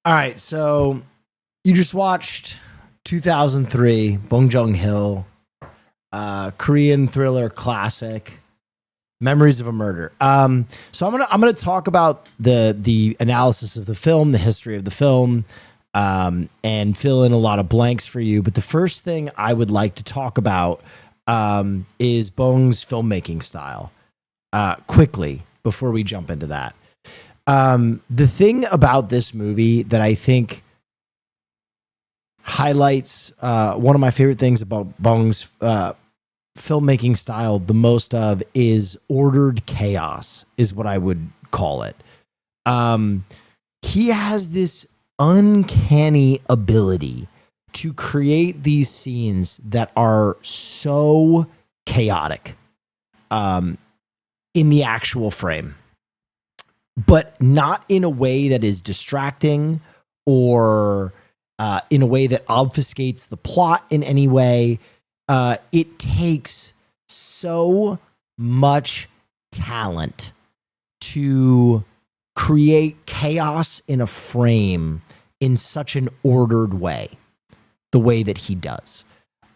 All right, so you just watched 2003 Bong Joon-ho, Korean thriller classic, Memories of a Murder. So I'm gonna talk about the analysis of the film, the history of the film, and fill in a lot of blanks for you. But the first thing I would like to talk about is Bong's filmmaking style. Quickly before we jump into that. The thing about this movie that I think highlights one of my favorite things about Bong's filmmaking style the most of is ordered chaos, is what I would call it. He has this uncanny ability to create these scenes that are so chaotic in the actual frame, but not in a way that is distracting or in a way that obfuscates the plot in any way. It takes so much talent to create chaos in a frame in such an ordered way, the way that he does.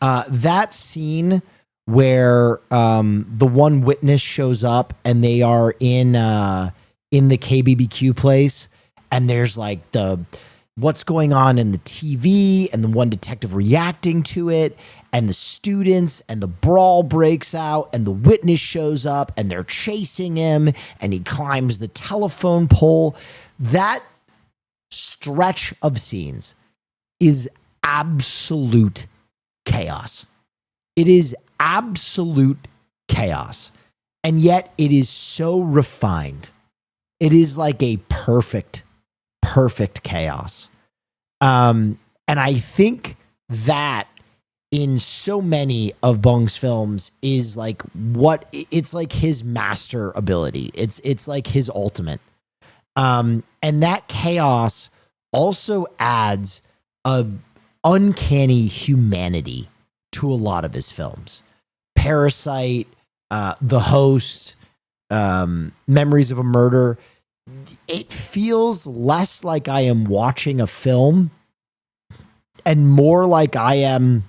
That scene where the one witness shows up and they are in the KBBQ place, and there's like what's going on in the TV and the one detective reacting to it and the students, and the brawl breaks out and the witness shows up and they're chasing him and he climbs the telephone pole. That stretch of scenes is absolute chaos. It is absolute chaos. And yet it is so refined. It is like a perfect chaos. And I think that in so many of Bong's films is like it's like his master ability. It's like his ultimate. And that chaos also adds a uncanny humanity to a lot of his films. Parasite, The Host, Memories of a Murder. It feels less like I am watching a film and more like I am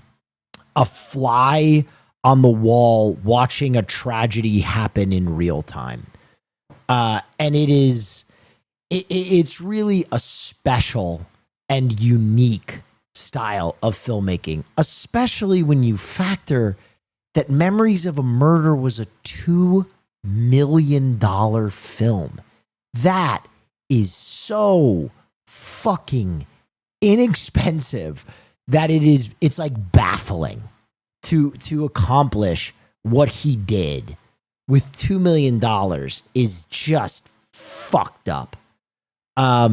a fly on the wall watching a tragedy happen in real time. And it's really a special and unique style of filmmaking, especially when you factor that Memories of a Murder was a $2 million film. That is so fucking inexpensive that it's like baffling to accomplish what he did with $2 million is just fucked up. I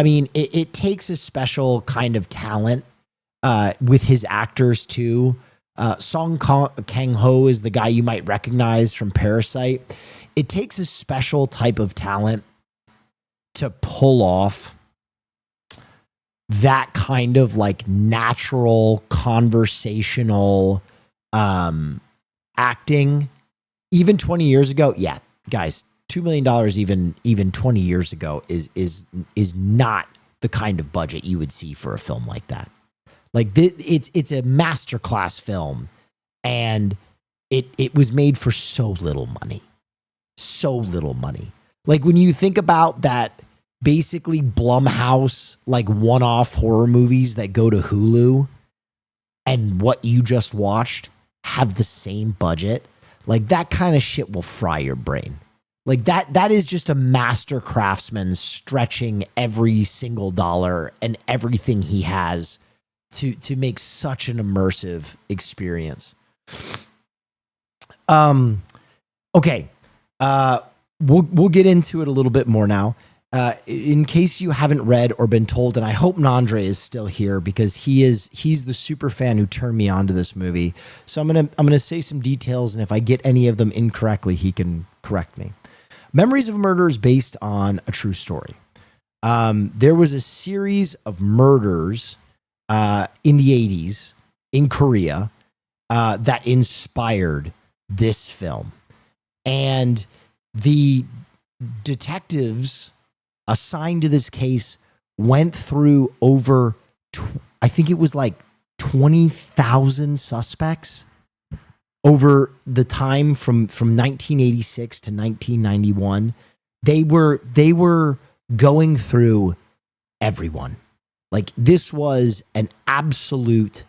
mean, it takes a special kind of talent with his actors too. Song Kang-ho is the guy you might recognize from Parasite. It takes a special type of talent to pull off that kind of like natural conversational acting. Even 20 years ago, yeah, guys, $2 million even 20 years ago is not the kind of budget you would see for a film like that. Like it's a masterclass film, and it was made for so little money. So little money. Like when you think about that, basically Blumhouse, like one-off horror movies that go to Hulu and what you just watched have the same budget, like that kind of shit will fry your brain. Like that is just a master craftsman stretching every single dollar and everything he has to make such an immersive experience. Okay. We'll get into it a little bit more now. In case you haven't read or been told, and I hope Nandre is still here because he's the super fan who turned me on to this movie. So I'm gonna say some details, and if I get any of them incorrectly, he can correct me. Memories of a Murder is based on a true story. There was a series of murders in the 80s in Korea that inspired this film. And the detectives assigned to this case went through over, I think it was like 20,000 suspects over the time from 1986 to 1991. They were going through everyone. Like, this was an absolute,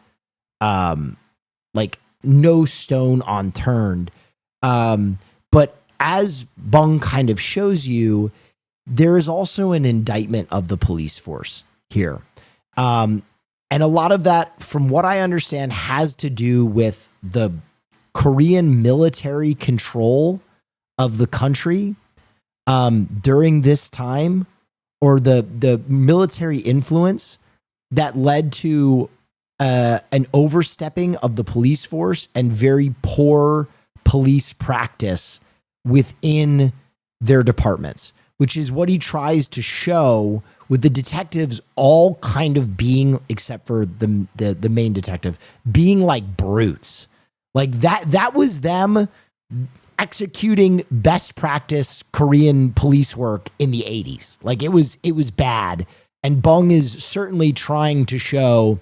like, no stone unturned. But as Bung kind of shows you, there is also an indictment of the police force here. And a lot of that, from what I understand, has to do with the Korean military control of the country during this time, or the military influence that led to an overstepping of the police force and very poor police practice within their departments, which is what he tries to show with the detectives all kind of being, except for the main detective, being like brutes. Like that was them executing best practice Korean police work in the 80s. Like, it was bad. And Bung is certainly trying to show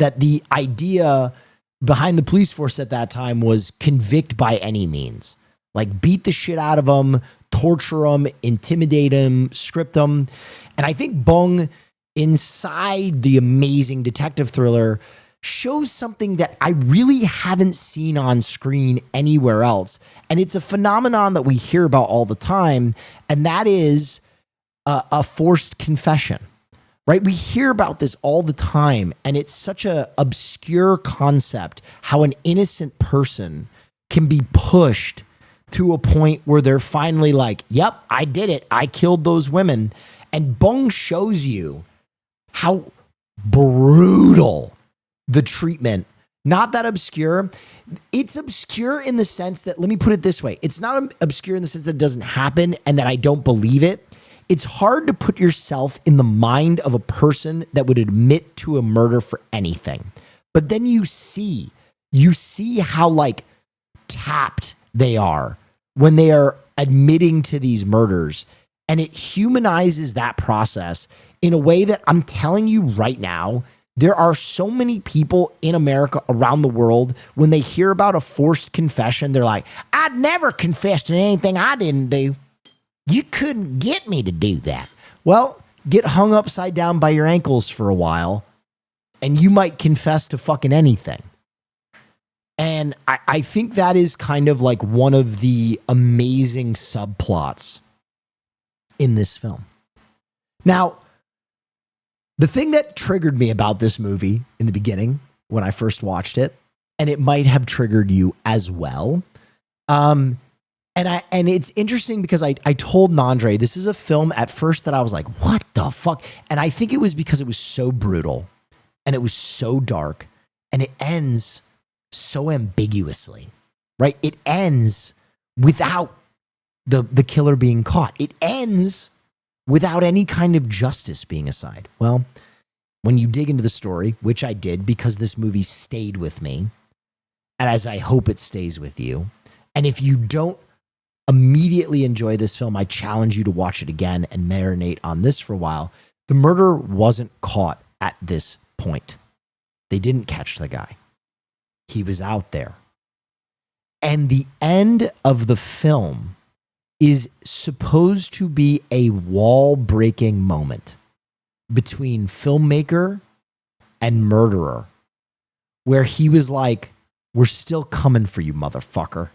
that the idea behind the police force at that time was convict by any means. Like, beat the shit out of them, torture them, intimidate them, script them. And I think Bung, inside the amazing detective thriller, shows something that I really haven't seen on screen anywhere else. And it's a phenomenon that we hear about all the time, and that is a forced confession, right? We hear about this all the time, and it's such an obscure concept how an innocent person can be pushed to a point where they're finally like, yep, I did it. I killed those women. And Bung shows you how brutal the treatment, not that obscure. It's obscure in the sense that, let me put it this way. It's not obscure in the sense that it doesn't happen and that I don't believe it. It's hard to put yourself in the mind of a person that would admit to a murder for anything. But then you see how like tapped they are when they are admitting to these murders. And it humanizes that process in a way that, I'm telling you right now, there are so many people in America, around the world, when they hear about a forced confession, they're like, I'd never confessed to anything I didn't do. You couldn't get me to do that. Well, get hung upside down by your ankles for a while, and you might confess to fucking anything. And I think that is kind of like one of the amazing subplots in this film. Now, the thing that triggered me about this movie in the beginning when I first watched it, and it might have triggered you as well, and it's interesting because I told Nandre, this is a film at first that I was like, what the fuck? And I think it was because it was so brutal and it was so dark, and it ends so ambiguously, right? It ends without the killer being caught. It ends without any kind of justice being assigned. Well, when you dig into the story, which I did because this movie stayed with me, and as I hope it stays with you, and if you don't immediately enjoy this film, I challenge you to watch it again and marinate on this for a while. The murderer wasn't caught at this point. They didn't catch the guy. He was out there. And the end of the film is supposed to be a wall-breaking moment between filmmaker and murderer, where he was like, we're still coming for you, motherfucker.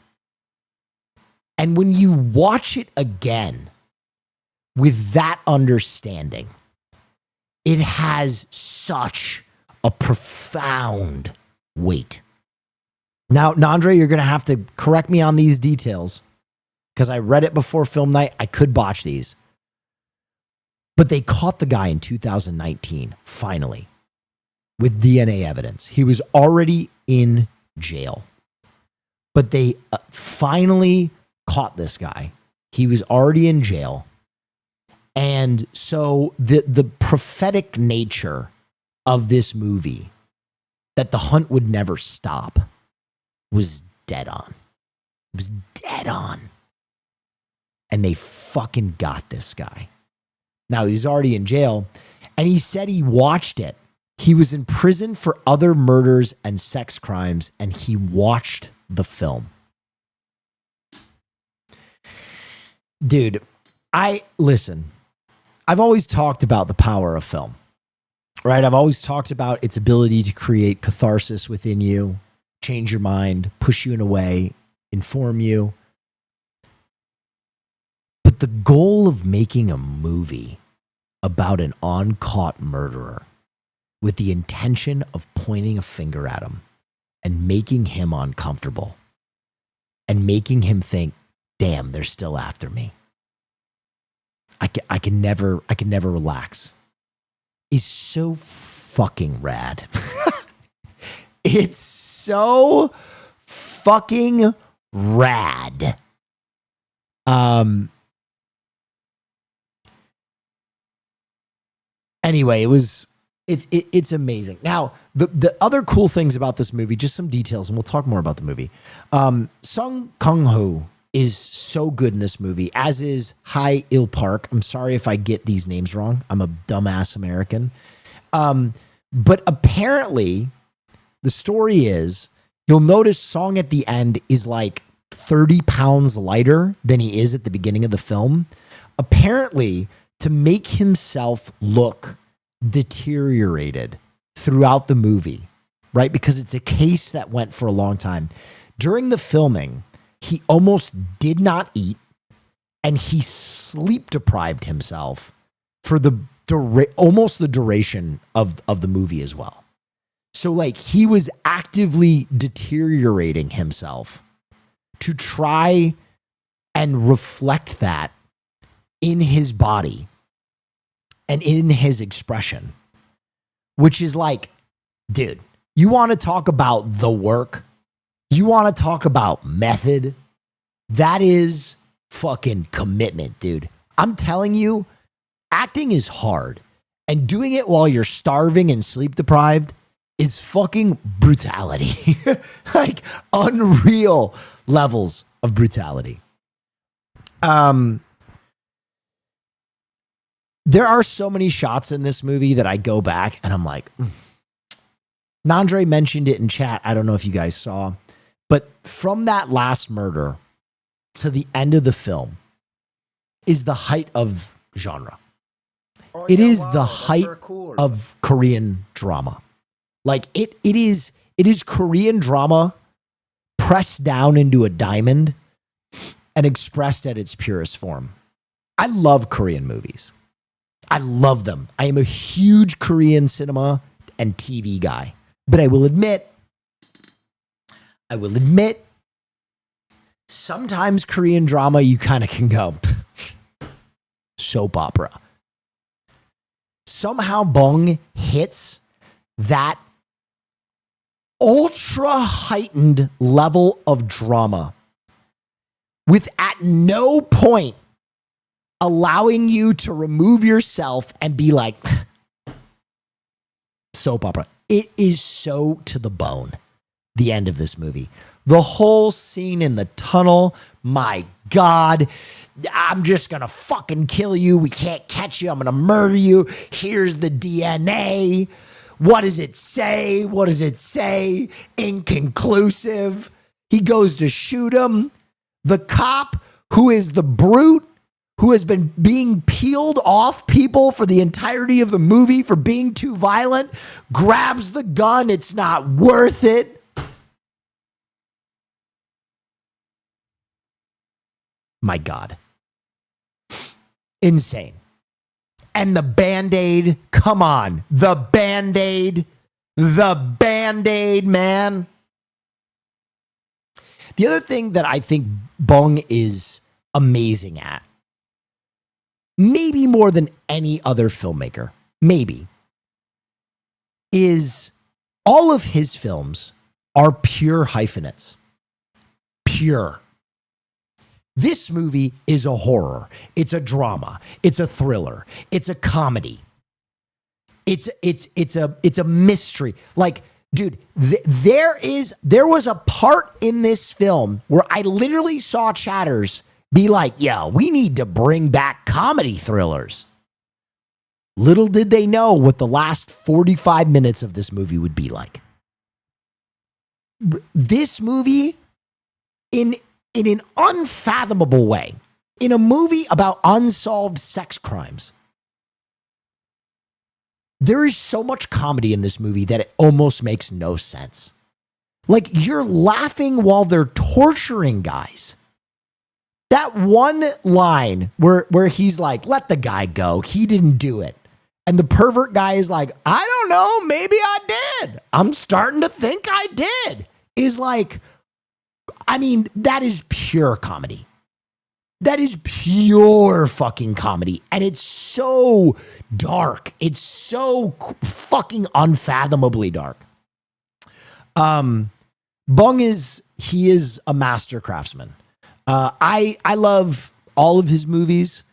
And when you watch it again with that understanding, it has such a profound weight. Now, Nandre, you're going to have to correct me on these details because I read it before film night. I could botch these. But they caught the guy in 2019, finally, with DNA evidence. He was already in jail. But they finally caught this guy. He was already in jail. And so the prophetic nature of this movie, that the hunt would never stop, was dead on. It was dead on. And they fucking got this guy. Now, he's already in jail, and he said he watched it. He was in prison for other murders and sex crimes, and he watched the film. Dude, listen, I've always talked about the power of film, right? I've always talked about its ability to create catharsis within you, change your mind, push you in a way, inform you. But the goal of making a movie about an uncaught murderer with the intention of pointing a finger at him and making him uncomfortable and making him think, damn, they're still after me. I can never relax. Is so fucking rad. It's so fucking rad. Anyway, it's amazing. Now, the other cool things about this movie, just some details, and we'll talk more about the movie. Sung Kang-ho is so good in this movie, as is Hai Il Park. I'm sorry if I get these names wrong. I'm a dumbass American. But apparently, the story is, you'll notice Song at the end is like 30 pounds lighter than he is at the beginning of the film. Apparently, to make himself look deteriorated throughout the movie, right? Because it's a case that went for a long time. During the filming, he almost did not eat, and he sleep deprived himself for almost the duration of the movie as well. So like he was actively deteriorating himself to try and reflect that in his body and in his expression, which is like, dude, you want to talk about the work? You want to talk about method? That is fucking commitment, dude. I'm telling you, acting is hard, and doing it while you're starving and sleep deprived is fucking brutality. Like unreal levels of brutality. There are so many shots in this movie that I go back and I'm like, Nandre mentioned it in chat. I don't know if you guys saw, but from that last murder to the end of the film is the height of genre. Oh, it is the height of Korean drama. Like it is Korean drama pressed down into a diamond and expressed at its purest form. I love Korean movies. I love them. I am a huge Korean cinema and TV guy. But I will admit, sometimes Korean drama, you kind of can go, soap opera. Somehow Bong hits that ultra heightened level of drama with at no point allowing you to remove yourself and be like, soap opera. It is so to the bone, the end of this movie. The whole scene in the tunnel, my God, I'm just going to fucking kill you. We can't catch you. I'm going to murder you. Here's the DNA. What does it say? What does it say? Inconclusive. He goes to shoot him. The cop, who is the brute, who has been being peeled off people for the entirety of the movie for being too violent, grabs the gun. It's not worth it. My God. Insane. And the Band-Aid, come on. The Band-Aid, man. The other thing that I think Bong is amazing at, maybe more than any other filmmaker, maybe, is all of his films are pure hyphenates. Pure. This movie is a horror. It's a drama. It's a thriller. It's a comedy. It's a mystery. Like, dude, there was a part in this film where I literally saw chatters be like, yo, we need to bring back comedy thrillers. Little did they know what the last 45 minutes of this movie would be like. This movie, in an unfathomable way, in a movie about unsolved sex crimes, there is so much comedy in this movie that it almost makes no sense. Like, you're laughing while they're torturing guys. That one line where he's like, let the guy go. He didn't do it. And the pervert guy is like, I don't know. Maybe I did. I'm starting to think I did. Is like, I mean, that is pure comedy. That is pure fucking comedy. And it's so dark. It's so fucking unfathomably dark. Bong is a master craftsman. I love all of his movies,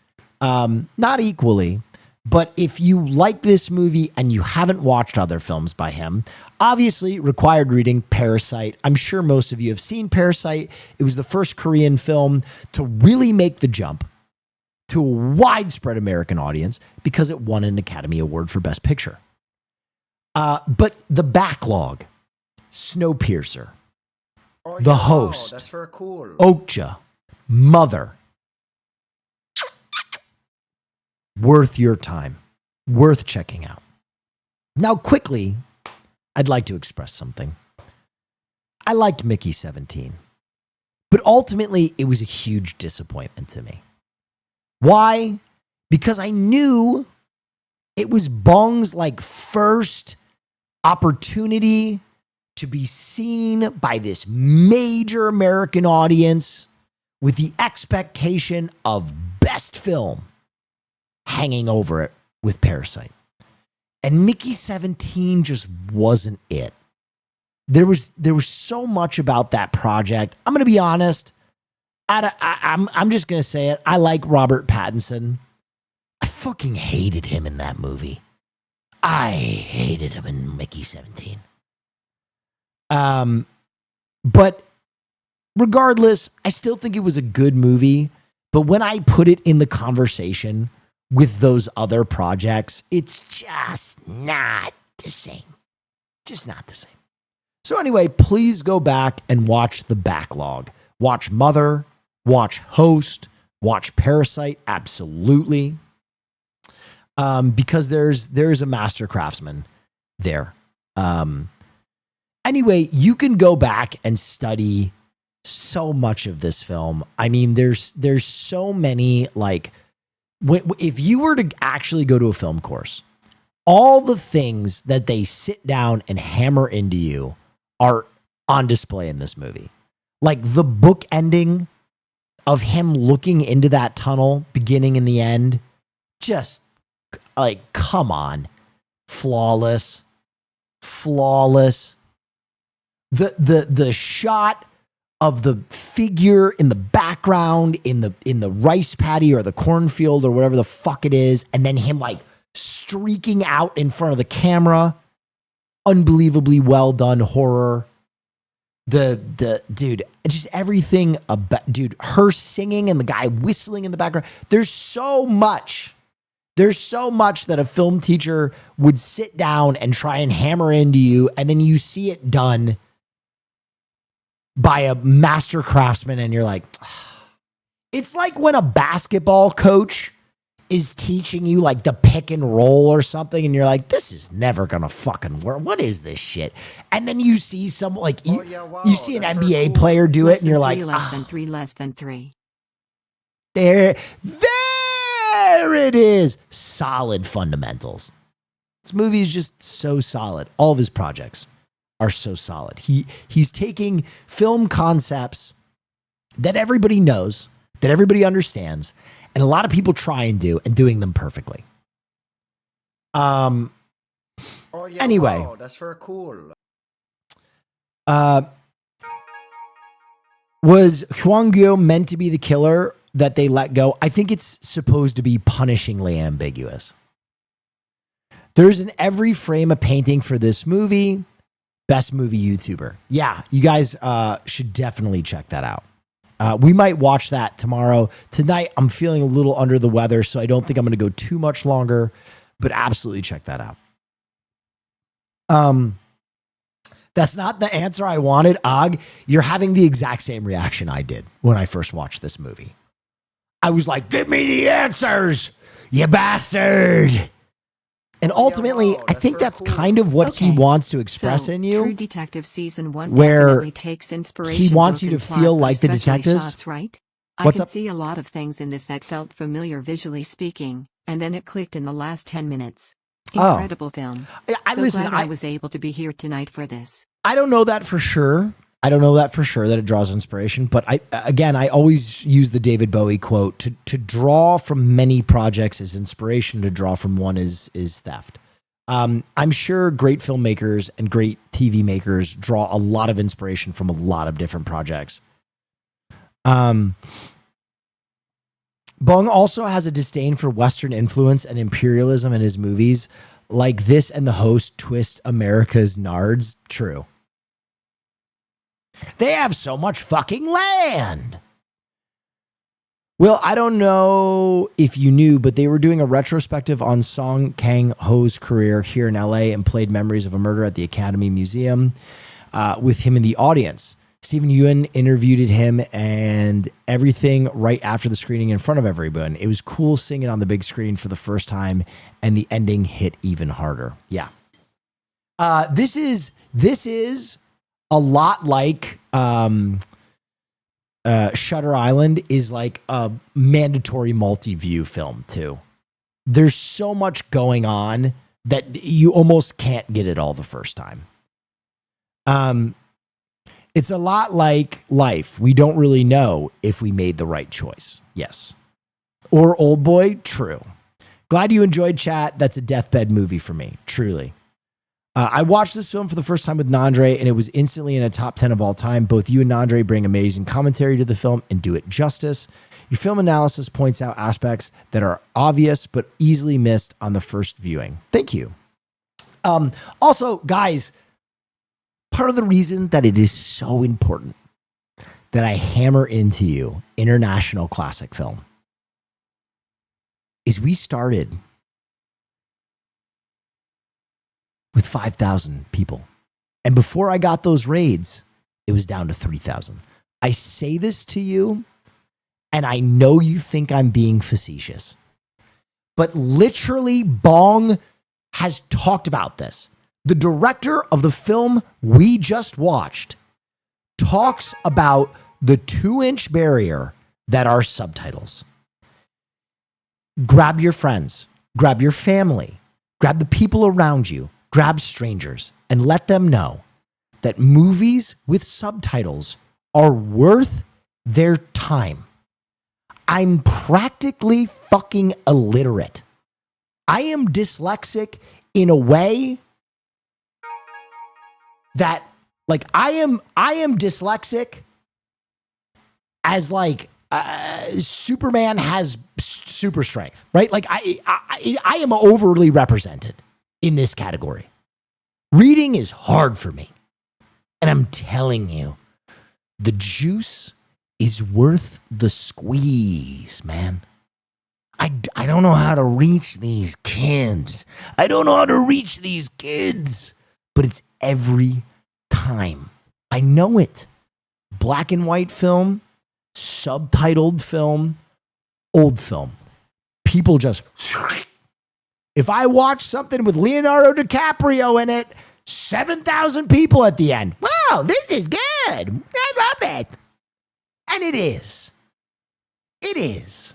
not equally, but if you like this movie and you haven't watched other films by him, obviously required reading Parasite. I'm sure most of you have seen Parasite. It was the first Korean film to really make the jump to a widespread American audience because it won an Academy Award for Best Picture. But The Backlog, Snowpiercer, The Host, that's very cool. Okja, Mother. Worth your time. Worth checking out. Now, quickly, I'd like to express something. I liked Mickey 17, but ultimately it was a huge disappointment to me. Why? Because I knew it was Bong's first opportunity to be seen by this major American audience with the expectation of best film hanging over it with Parasite. And Mickey 17 just wasn't it. There was so much about that project. I'm going to be honest. I'm just going to say it. I like Robert Pattinson. I fucking hated him in that movie. I hated him in Mickey 17. But regardless, I still think it was a good movie. But when I put it in the conversation with those other projects, it's just not the same. Just not the same. So anyway, please go back and watch The Backlog. Watch Mother, watch Host, watch Parasite, absolutely. Because there's a master craftsman there. Anyway, you can go back and study so much of this film. I mean, there's so many, if you were to actually go to a film course, all the things that they sit down and hammer into you are on display in this movie. Like the book ending of him looking into that tunnel, beginning and the end, just come on. Flawless. The shot of the figure in the background in the rice paddy or the cornfield or whatever the fuck it is, and then him streaking out in front of the camera. Unbelievably well done horror. The dude, just everything about her singing and the guy whistling in the background. There's so much that a film teacher would sit down and try and hammer into you, and then you see it done by a master craftsman, and you're like, it's like when a basketball coach is teaching you the pick and roll or something, and you're like, this is never gonna fucking work. What is this shit? And then you see some you see an NBA player do it, and you're like, less than three. There it is. Solid fundamentals. This movie is just so solid. All of his projects are so solid. He's taking film concepts that everybody knows, that everybody understands, and a lot of people try and doing them perfectly. Anyway, wow, that's very cool. Was Hwang-gyo meant to be the killer that they let go? I think it's supposed to be punishingly ambiguous. There's an every frame a painting for this movie. Best movie YouTuber. Yeah, you guys should definitely check that out. We might watch that tomorrow. Tonight, I'm feeling a little under the weather, so I don't think I'm going to go too much longer. but absolutely check that out. That's not the answer I wanted. Og, you're having the exact same reaction I did when I first watched this movie. I was like, give me the answers, you bastard. And ultimately, wow, I think very that's cool. kind of what he Okay, wants to express So, in you. True Detective Season 1 where definitely takes inspiration he wants both you in to plot, feel but like the especially detectives. shots, right? I What's can up? see a lot of things in this that felt familiar visually speaking, and then it clicked in the last 10 minutes. Oh. Incredible film. Listen, glad I was able to be here tonight for this. I don't know that for sure. I don't know that for sure that it draws inspiration, but I always use the David Bowie quote to draw from many projects is inspiration, to draw from one is theft. I'm sure great filmmakers and great TV makers draw a lot of inspiration from a lot of different projects. Bong also has a disdain for Western influence and imperialism in his movies, like this and The Host twist America's nards. True. They have so much fucking land. Well, I don't know if you knew, but they were doing a retrospective on Song Kang-ho's career here in LA and played Memories of a Murder at the Academy Museum with him in the audience. Stephen Ewan interviewed him and everything right after the screening in front of everyone. It was cool seeing it on the big screen for the first time, and the ending hit even harder. Yeah. This is a lot like Shutter Island is like a mandatory multi-view film too. There's so much going on that you almost can't get it all the first time. It's a lot like Life. We don't really know if we made the right choice. Yes. Or Old Boy. True. Glad you enjoyed, chat. That's a deathbed movie for me. Truly. I watched this film for the first time with Nandre, and it was instantly in a top 10 of all time. Both you and Nandre bring amazing commentary to the film and do it justice. Your film analysis points out aspects that are obvious but easily missed on the first viewing. Thank you. Also, guys, part of the reason that it is so important that I hammer into you international classic film is we started with 5,000 people. And before I got those raids, it was down to 3,000. I say this to you, and I know you think I'm being facetious, but literally Bong has talked about this. The director of the film we just watched talks about the 2-inch barrier that are subtitles. Grab your friends, grab your family, grab the people around you, grab strangers, and let them know that movies with subtitles are worth their time. I'm practically fucking illiterate. I am dyslexic in a way that, like, I am dyslexic as like Superman has super strength, right? Like I am overly represented in this category. Reading is hard for me. And I'm telling you, the juice is worth the squeeze, man. I don't know how to reach these kids. I don't know how to reach these kids. But it's every time. I know it. Black and white film, subtitled film, old film. People just... If I watch something with Leonardo DiCaprio in it, 7,000 people at the end. Wow, this is good. I love it. And it is. It is.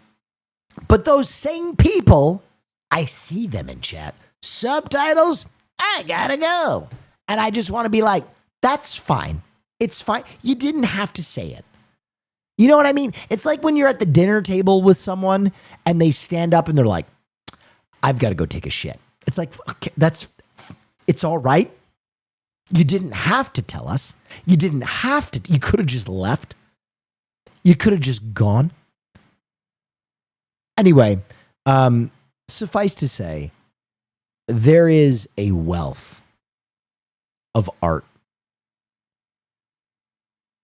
But those same people, I see them in chat. Subtitles, I gotta go. And I just want to be like, that's fine. It's fine. You didn't have to say it. You know what I mean? It's like when you're at the dinner table with someone and they stand up and they're like, I've got to go take a shit. It's like, okay, it's all right. You didn't have to tell us. You didn't have to. You could have just left. You could have just gone. Anyway, suffice to say, there is a wealth of art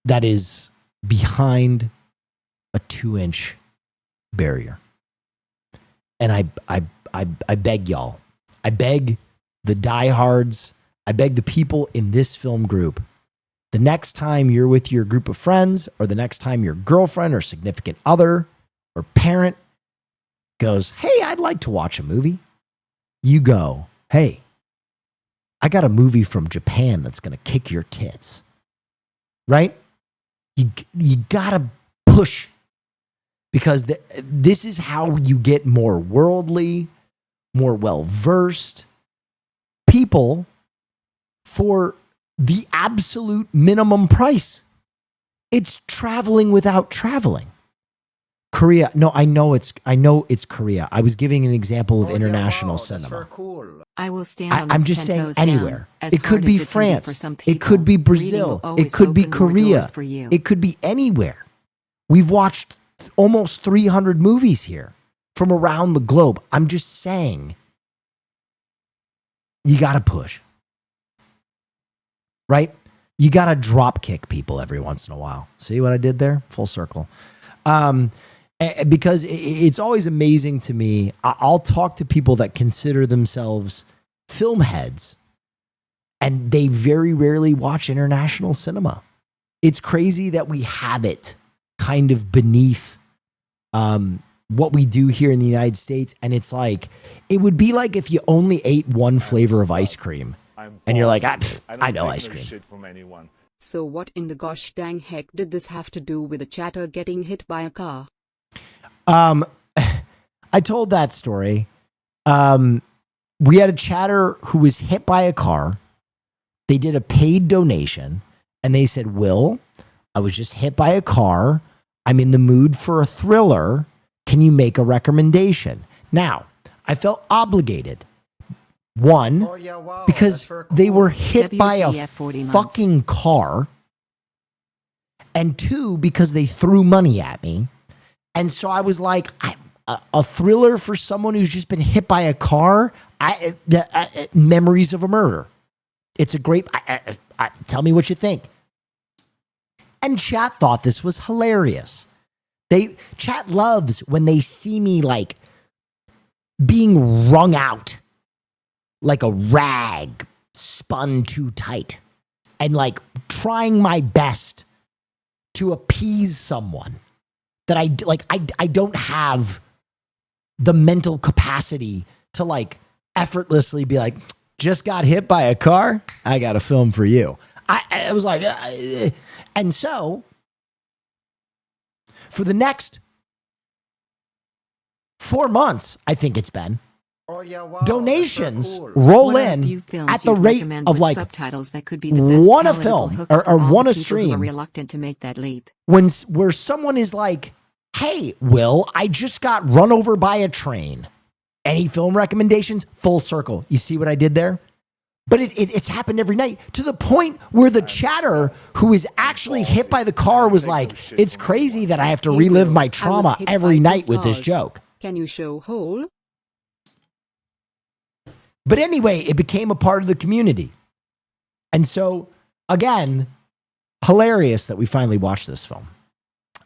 that is behind a 2-inch barrier. And I beg y'all, I beg the diehards, I beg the people in this film group, the next time you're with your group of friends, or the next time your girlfriend or significant other or parent goes, hey, I'd like to watch a movie, you go, hey, I got a movie from Japan that's going to kick your tits. Right? You got to push, because this is how you get more worldly, more well-versed people for the absolute minimum price. It's traveling without traveling. Korea. No, I know it's Korea. I was giving an example of international cinema. That's very cool. I will stand on this I'm just 10 saying toes anywhere. down, as It could hard be as it can France. for some It could be people. Brazil. Reading will always It could be open more Korea. doors for you. It could be anywhere. We've watched almost 300 movies here from around the globe. I'm just saying, you got to push. Right? You got to drop kick people every once in a while. See what I did there? Full circle. Because it's always amazing to me. I'll talk to people that consider themselves film heads, and they very rarely watch international cinema. It's crazy that we have it kind of beneath what we do here in the United States. And it's like, it would be like if you only ate one flavor of ice cream and you're like, I know ice cream. Shit from anyone. So what in the gosh dang heck did this have to do with a chatter getting hit by a car? I told that story. We had a chatter who was hit by a car. They did a paid donation, and they said, Will, I was just hit by a car. I'm in the mood for a thriller. Can you make a recommendation? Now, I felt obligated. One, Oh, yeah, wow. because that's very they cool. were hit by a WTF 40 months. fucking car. And two, because they threw money at me. And so I was like, a thriller for someone who's just been hit by a car? Memories of a Murder. It's a great, tell me what you think. And chat thought this was hilarious. Chat loves when they see me like being wrung out like a rag spun too tight, and like trying my best to appease someone that I don't have the mental capacity to like effortlessly be like, just got hit by a car, I got a film for you. I was like, and so for the next 4 months, I think it's been, Oh, yeah, wow. donations That's very cool. roll What are a in few films at the you'd rate recommend of with like subtitles that could be the best one a palatable film hooks or for all one the a people who are stream, reluctant to make that leap. where someone is like, hey, Will, I just got run over by a train. Any film recommendations? Full circle. You see what I did there? But it's happened every night, to the point where the chatter who is actually hit by the car was like, it's crazy that I have to Hey, relive Will, my I was trauma hit every by night two with this cars. joke. Can you show hole? But anyway, it became a part of the community. And so, again, hilarious that we finally watched this film.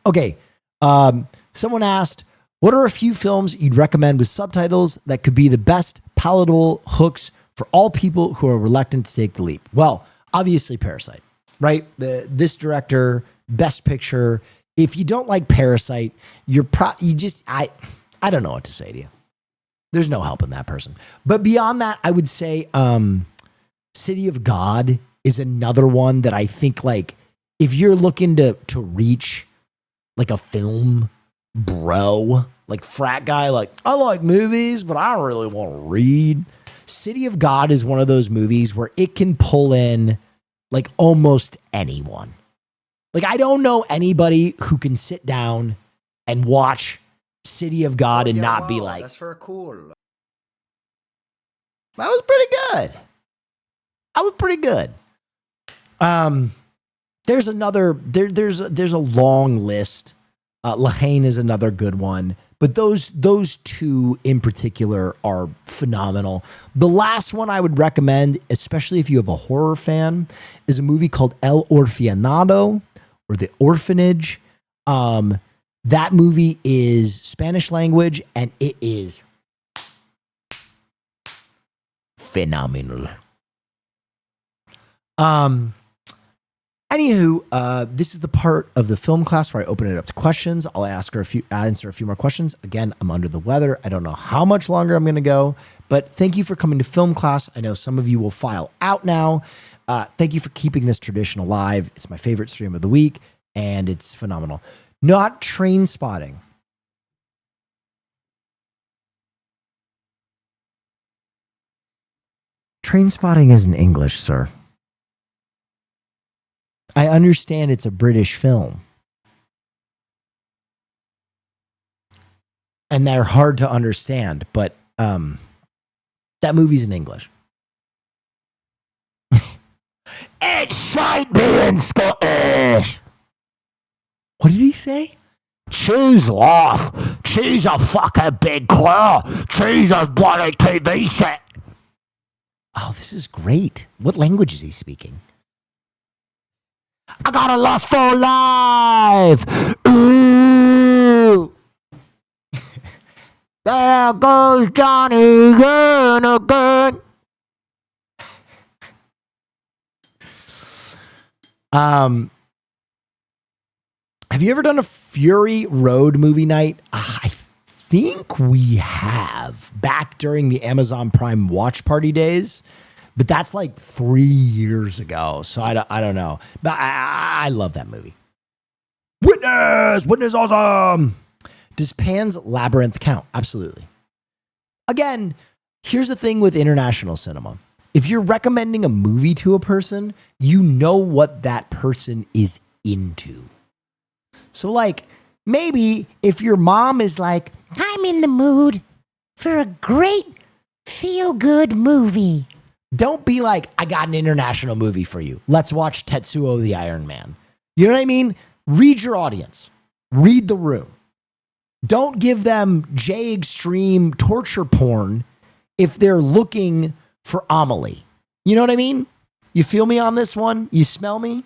Okay, someone asked, what are a few films you'd recommend with subtitles that could be the best palatable hooks for all people who are reluctant to take the leap? Well, obviously Parasite, right? This director, Best Picture. If you don't like Parasite, I don't know what to say to you. There's no helping that person. But beyond that, I would say City of God is another one that I think, like, if you're looking to reach like a film bro, like frat guy, like, I like movies, but I don't really want to read. City of God is one of those movies where it can pull in like almost anyone. Like, I don't know anybody who can sit down and watch City of God Oh, and yeah, not wow. be like, That's very cool. that was pretty good. I was pretty good. There's another, there's a long list. Lahane is another good one, but those two in particular are phenomenal. The last one I would recommend, especially if you have a horror fan, is a movie called El Orfanato, or The Orphanage. That movie is Spanish language, and it is phenomenal. Anywho, this is the part of the film class where I open it up to questions. I'll answer a few more questions. Again, I'm under the weather. I don't know how much longer I'm going to go, but thank you for coming to film class. I know some of you will file out now. Thank you for keeping this tradition alive. It's my favorite stream of the week, and it's phenomenal. Not Train Spotting. Train Spotting isn't English, sir. I understand it's a British film. And they're hard to understand, but that movie's in English. It should be in Scottish. What did he say? Choose life. Choose a fucking big car. Choose a bloody TV set. Oh, this is great. What language is he speaking? I got a lust for life. Ooh. There goes Johnny again. Have you ever done a Fury Road movie night? I think we have back during the Amazon Prime watch party days. But that's like 3 years ago. So I don't know. But I love that movie. Witness awesome. Does Pan's Labyrinth count? Absolutely. Again, here's the thing with international cinema. If you're recommending a movie to a person, you know what that person is into. So like maybe if your mom is like, I'm in the mood for a great feel-good movie. Don't be like, I got an international movie for you. Let's watch Tetsuo the Iron Man. You know what I mean? Read your audience. Read the room. Don't give them J extreme torture porn if they're looking for Amelie. You know what I mean? You feel me on this one? You smell me?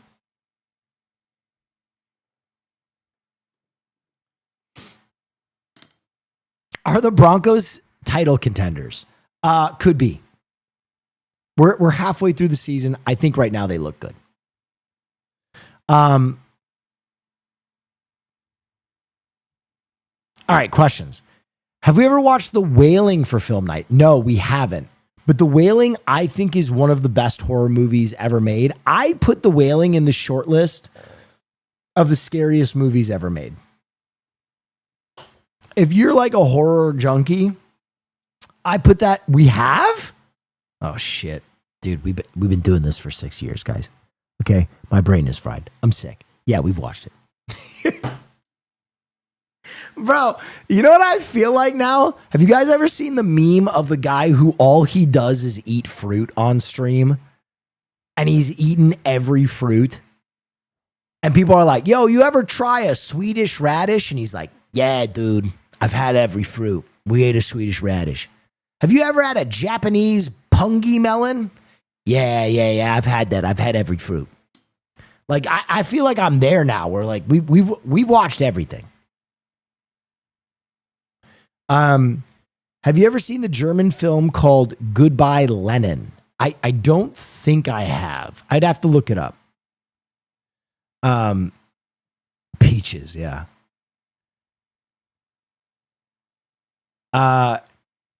Are the Broncos title contenders? Could be. We're halfway through the season. I think right now they look good. All right, questions. Have we ever watched The Wailing for film night? No, we haven't. But The Wailing, I think, is one of the best horror movies ever made. I put The Wailing in the short list of the scariest movies ever made. If you're like a horror junkie, I put that. We have? Oh, shit. Dude, we've been doing this for 6 years, guys. Okay? My brain is fried. I'm sick. Yeah, we've watched it. Bro, you know what I feel like now? Have you guys ever seen the meme of the guy who all he does is eat fruit on stream? And he's eaten every fruit. And people are like, yo, you ever try a Swedish radish? And he's like, yeah, dude, I've had every fruit. We ate a Swedish radish. Have you ever had a Japanese pungi melon? Yeah, I've had that. I've had every fruit. Like, I feel like I'm there now. We're like, we've watched everything. Have you ever seen the German film called Goodbye Lenin? I don't think I have. I'd have to look it up. Peaches, yeah.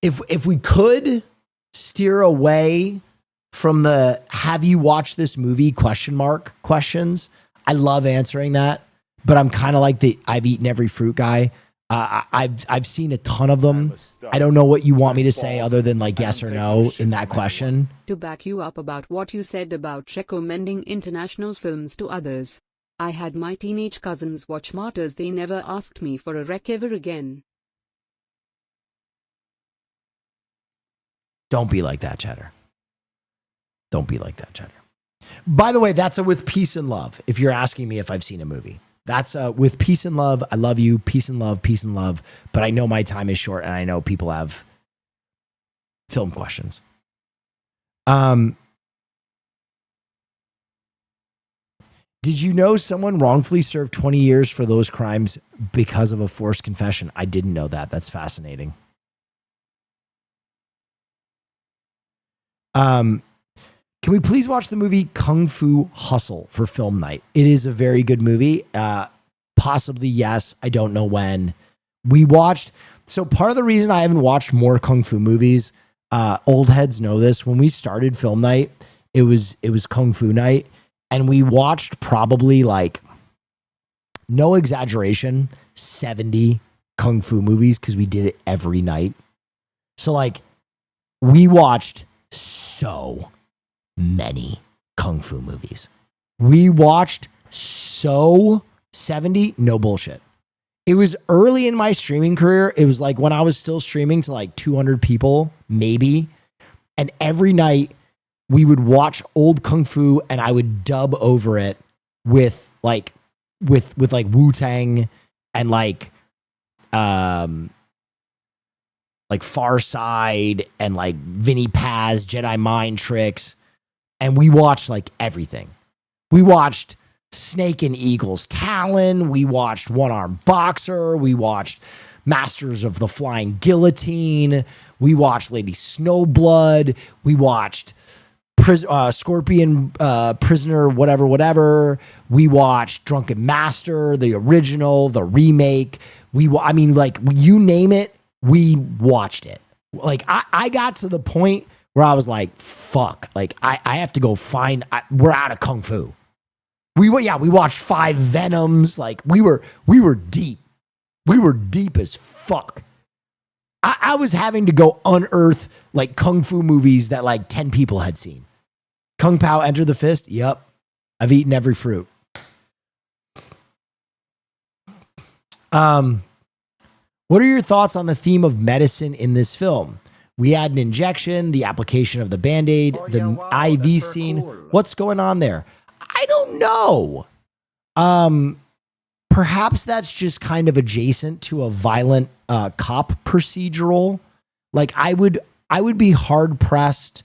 If we could steer away from the have you watched this movie questions, I love answering that, but I'm kind of like the I've eaten every fruit guy. I've seen a ton of them. I don't know what you want me to say other than like yes or no in that question. To back you up about what you said about recommending international films to others, I had my teenage cousins watch Martyrs. They never asked me for a rec ever again. Don't be like that, Cheddar. Don't be like that, Cheddar. By the way, that's a With Peace and Love. If you're asking me if I've seen a movie, that's With Peace and Love. I love you. Peace and love. Peace and love. But I know my time is short and I know people have film questions. Did you know someone wrongfully served 20 years for those crimes because of a forced confession? I didn't know that. That's fascinating. Can we please watch the movie Kung Fu Hustle for film night? It is a very good movie. Possibly yes. I don't know when. We watched. So part of the reason I haven't watched more Kung Fu movies, old heads know this. When we started film night, it was Kung Fu night, and we watched probably like, no exaggeration, 70 Kung Fu movies because we did it every night. So like, we watched so many Kung Fu movies. We watched 70, no bullshit. It was early in my streaming career. It was like when I was still streaming to like 200 people, maybe. And every night we would watch old Kung Fu and I would dub over it with like Wu-Tang and like Far Side and like Vinnie Paz, Jedi Mind Tricks. And we watched like everything. We watched Snake and Eagle's Talon. We watched One Armed Boxer. We watched Masters of the Flying Guillotine. We watched Lady Snowblood. We watched Scorpion Prisoner, whatever. We watched Drunken Master, the original, the remake. I mean, like, you name it, we watched it. Like, I got to the point where I was like, fuck, like, I have to go find, we're out of Kung Fu. We watched 5 Venoms. Like, we were deep. We were deep as fuck. I was having to go unearth like Kung Fu movies that like 10 people had seen. Kung Pao Enter the Fist. Yep. I've eaten every fruit. What are your thoughts on the theme of medicine in this film? We had an injection, the application of the Band-Aid, IV scene. Cool. What's going on there? I don't know. Perhaps that's just kind of adjacent to a violent cop procedural. Like, I would be hard pressed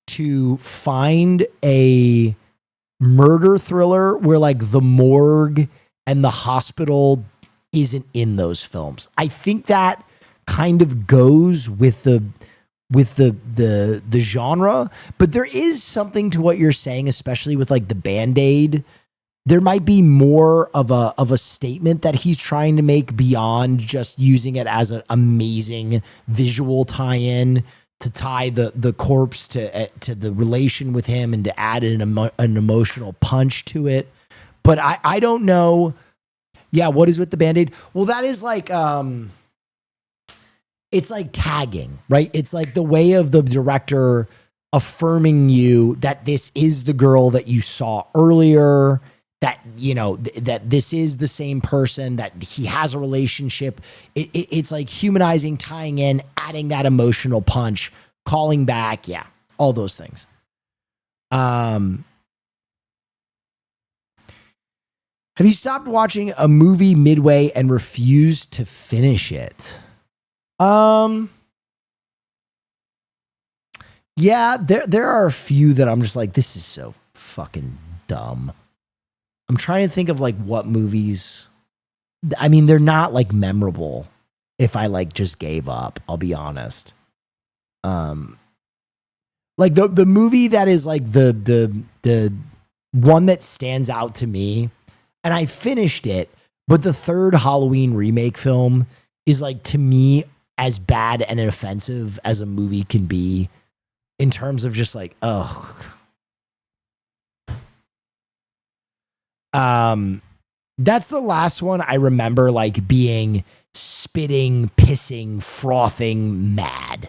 to find a murder thriller where like the morgue and the hospital isn't in those films. I think that kind of goes with the genre, but there is something to what you're saying, especially with like the Band-Aid. There might be more of a statement that he's trying to make beyond just using it as an amazing visual tie-in to tie the corpse to the relation with him and to add an emotional punch to it. But I don't know. Yeah, what is with the Band-Aid? Well, that is like it's like tagging, right? It's like the way of the director affirming you that this is the girl that you saw earlier, that, you know, that this is the same person, that he has a relationship. It's like humanizing, tying in, adding that emotional punch, calling back. Yeah, all those things. Have you stopped watching a movie midway and refused to finish it? Yeah, there are a few that I'm just like, this is so fucking dumb. I'm trying to think of like what movies. I mean, they're not like memorable if I like just gave up, I'll be honest. Like the movie that is like the one that stands out to me, and I finished it, but the third Halloween remake film is like, to me, as bad and offensive as a movie can be in terms of just like, ugh. That's the last one I remember like being spitting, pissing, frothing mad.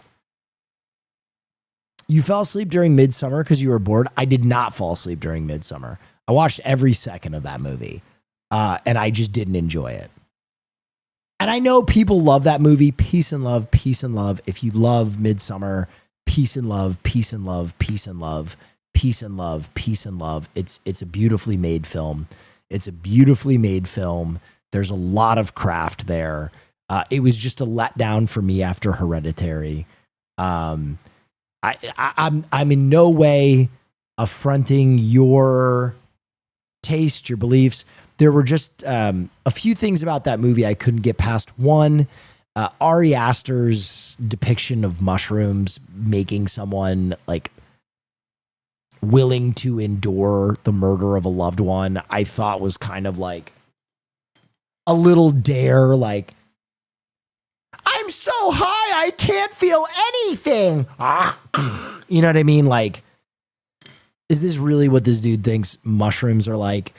You fell asleep during Midsummer because you were bored. I did not fall asleep during Midsummer. I watched every second of that movie, and I just didn't enjoy it. And I know people love that movie. Peace and love, peace and love. If you love Midsummer, peace and love, peace and love, peace and love, peace and love, peace and love. It's a beautifully made film. It's a beautifully made film. There's a lot of craft there. It was just a letdown for me after Hereditary. I'm in no way affronting your taste, your beliefs. There were just a few things about that movie I couldn't get past. One, Ari Aster's depiction of mushrooms making someone like willing to endure the murder of a loved one, I thought was kind of like a little dare, like, I'm so high I can't feel anything. You know what I mean? Like, is this really what this dude thinks mushrooms are like?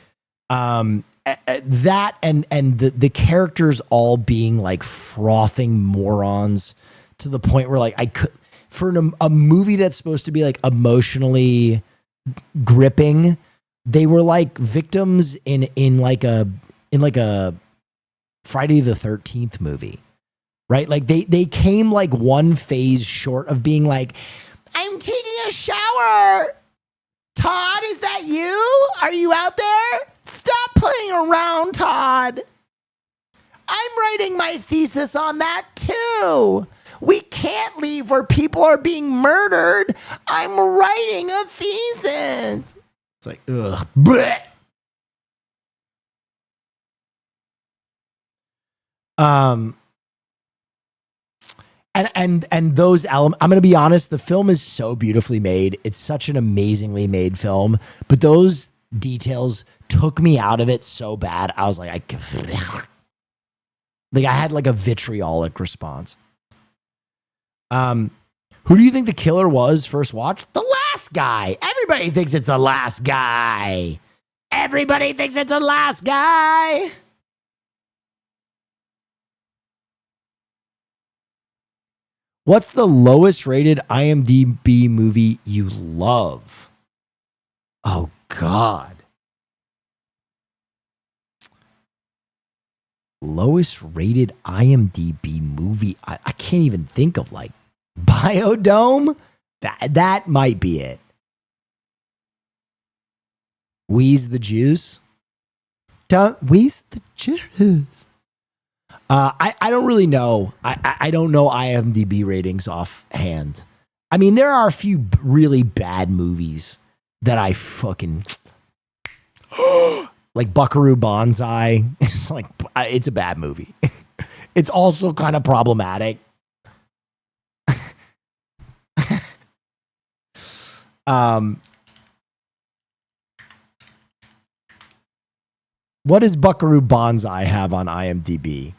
That and the characters all being like frothing morons to the point where like I could, for a movie that's supposed to be like emotionally gripping, they were like victims in like a Friday the 13th movie, right? Like they came like one phase short of being like, I'm taking a shower. Todd, is that you? Are you out there? Stop playing around, Todd. I'm writing my thesis on that too. We can't leave where people are being murdered. I'm writing a thesis. It's like, ugh. Blech. And those elements, I'm going to be honest, the film is so beautifully made. It's such an amazingly made film, but those details took me out of it so bad. I was like, I had like a vitriolic response. Who do you think the killer was first watch? The last guy. Everybody thinks it's the last guy. Everybody thinks it's the last guy. What's the lowest rated IMDb movie you love? Oh, God. Lowest rated IMDb movie. I can't even think of like Biodome. That might be it. Wheeze the Juice. Don't wheeze the juice. I don't really know. I don't know IMDb ratings offhand. I mean, there are a few really bad movies that I fucking like Buckaroo Banzai. It's like, it's a bad movie. It's also kind of problematic. What does Buckaroo Banzai have on IMDb?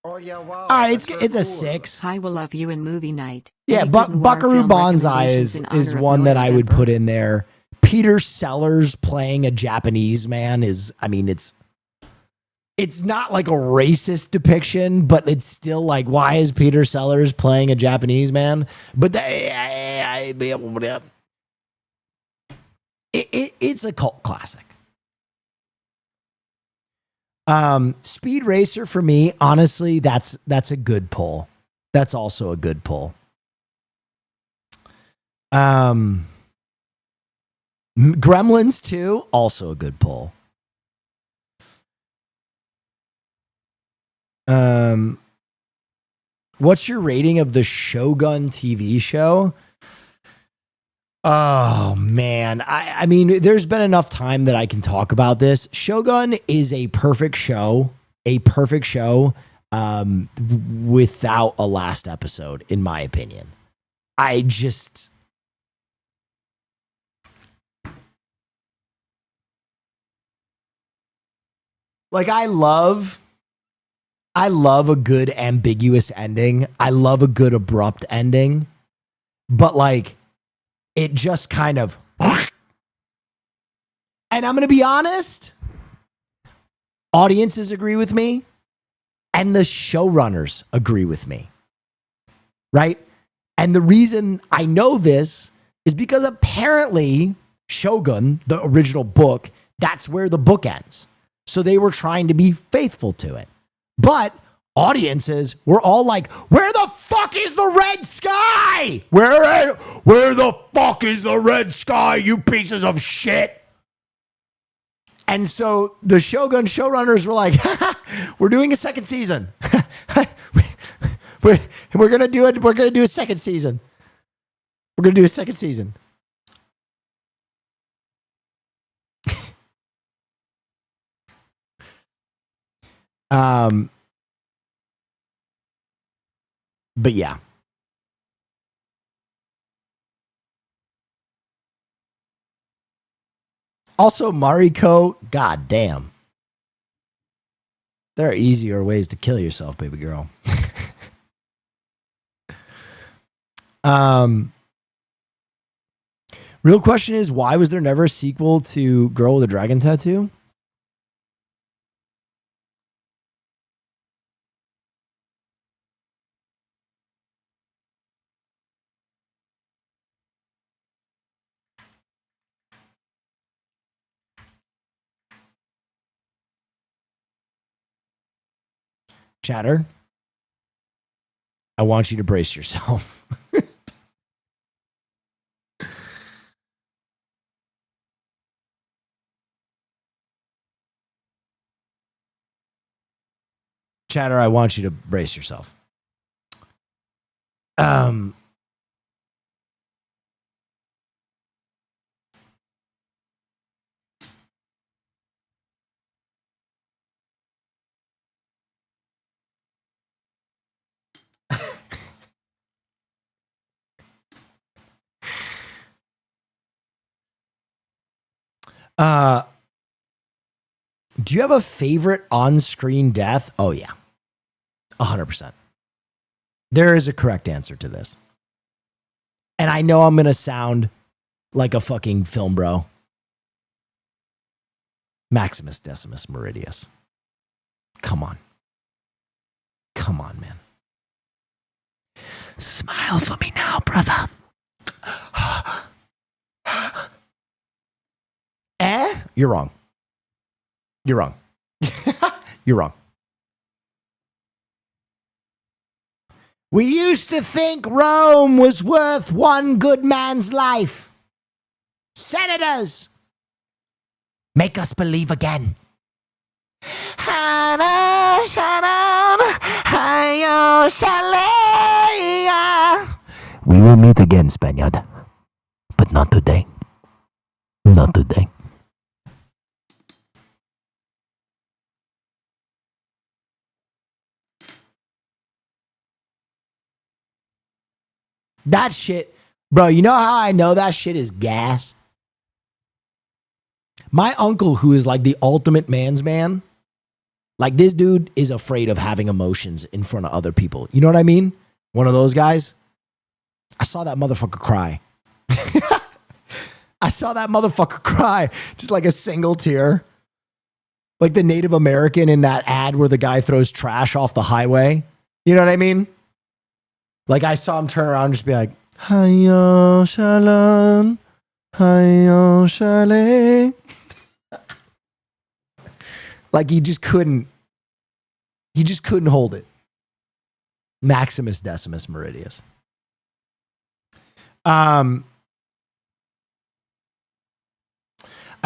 Oh yeah, wow. All right, that's it's very a cool. 6. I will love you in movie night. Yeah, Any good noir Buckaroo film Banzai recommendations is in honor of one that I would November? put in there. Peter Sellers playing a Japanese man is, I mean, it's not like a racist depiction, but it's still like, why is Peter Sellers playing a Japanese man? But it's a cult classic. Speed Racer for me, honestly, that's a good pull. That's also a good pull. Gremlins 2, also a good pull. What's your rating of the Shogun TV show? Oh man, I mean, there's been enough time that I can talk about this. Shogun is a perfect show, without a last episode, in my opinion. I just, like, I love a good ambiguous ending. I love a good abrupt ending, but like, it just kind of, and I'm going to be honest, audiences agree with me and the showrunners agree with me, right? And the reason I know this is because apparently Shogun, the original book, that's where the book ends. So they were trying to be faithful to it. But audiences were all like, where the fuck is the red sky? Where the fuck is the red sky, you pieces of shit? And so the Shogun showrunners were like, we're doing a second season. we're gonna do it. We're gonna do a second season. We're gonna do a second season. But yeah. Also, Mariko, god damn. There are easier ways to kill yourself, baby girl. Real question is, why was there never a sequel to Girl with a Dragon Tattoo? Chatter, I want you to brace yourself. Chatter, I want you to brace yourself. Do you have a favorite on-screen death? Oh yeah, 100%. There is a correct answer to this. And I know I'm going to sound like a fucking film bro. Maximus Decimus Meridius. Come on. Come on, man. Smile for me now, brother. You're wrong. You're wrong. You're wrong. We used to think Rome was worth one good man's life. Senators, make us believe again. We will meet again, Spaniard. But not today. Not today. That shit, bro, you know how I know that shit is gas? My uncle, who is like the ultimate man's man, like this dude is afraid of having emotions in front of other people. You know what I mean? One of those guys. I saw that motherfucker cry. I saw that motherfucker cry. Just like a single tear. Like the Native American in that ad where the guy throws trash off the highway. You know what I mean? Like I saw him turn around and just be like, Hayo Shalom, Hayo Shalom. Like he just couldn't hold it. Maximus Decimus Meridius. I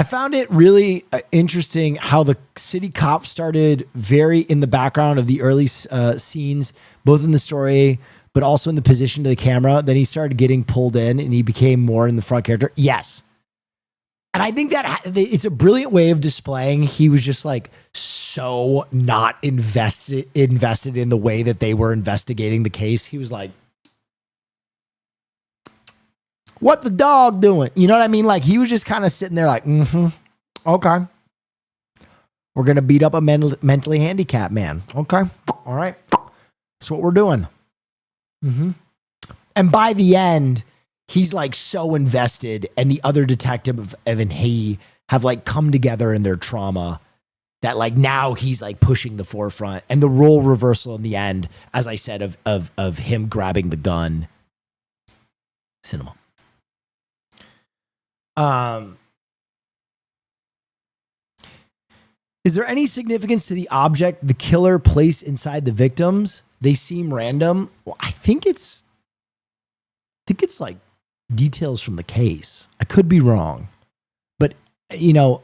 found it really interesting how the city cop started very in the background of the early scenes, both in the story, but also in the position to the camera. Then he started getting pulled in and he became more in the front character. Yes. And I think that it's a brilliant way of displaying he was just like so not invested in the way that they were investigating the case. He was like, what the dog doing? You know what I mean? Like he was just kind of sitting there like, okay. We're going to beat up a mentally handicapped man. Okay. All right. That's what we're doing. And by the end, he's like so invested, and the other detective and he have like come together in their trauma that like now he's like pushing the forefront, and the role reversal in the end, as I said, of him grabbing the gun. Cinema. Is there any significance to the object the killer placed inside the victims? They seem random. Well, I think it's like details from the case. I could be wrong. But, you know,